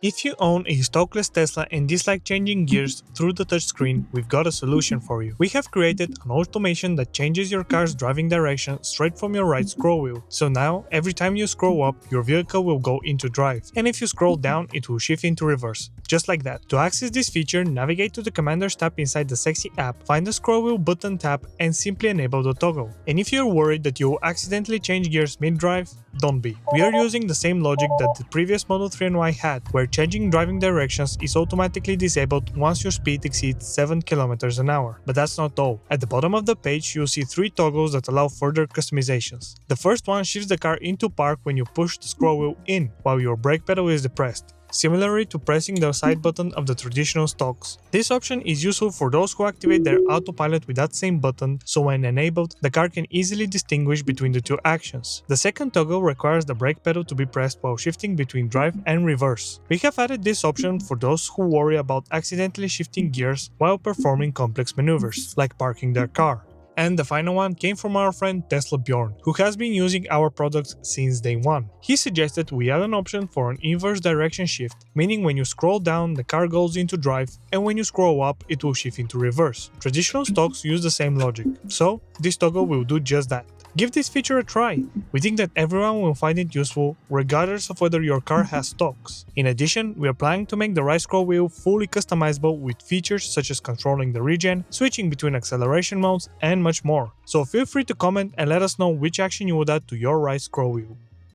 If you own a stockless Tesla and dislike changing gears through the touchscreen, we've got a solution for you. We have created an automation that changes your car's driving direction straight from your right scroll wheel. So now, every time you scroll up, your vehicle will go into drive, and if you scroll down, it will shift into reverse. Just like that. To access this feature, navigate to the Commander's tab inside the Sexy app, find the scroll wheel button tab, and simply enable the toggle. And if you're worried that you will accidentally change gears mid-drive, don't be. We are using the same logic that the previous Model 3 and Y had, where changing driving directions is automatically disabled once your speed exceeds 7 km an hour. But that's not all. At the bottom of the page, you'll see 3 toggles that allow further customizations. The first one shifts the car into park when you push the scroll wheel in, while your brake pedal is depressed, similarly to pressing the side button of the traditional stocks. This option is useful for those who activate their autopilot with that same button, so when enabled, the car can easily distinguish between the two actions. The second toggle requires the brake pedal to be pressed while shifting between drive and reverse. We have added this option for those who worry about accidentally shifting gears while performing complex maneuvers, like parking their car. And the final one came from our friend Tesla Bjorn, who has been using our products since day one. He suggested we add an option for an inverse direction shift, meaning when you scroll down, the car goes into drive, and when you scroll up, it will shift into reverse. Traditional stocks use the same logic, so this toggle will do just that. Give this feature a try. We think that everyone will find it useful, regardless of whether your car has stocks. In addition, we are planning to make the right scroll wheel fully customizable with features such as controlling the regen, switching between acceleration modes, and much more. So feel free to comment and let us know which action you would add to your right scroll wheel.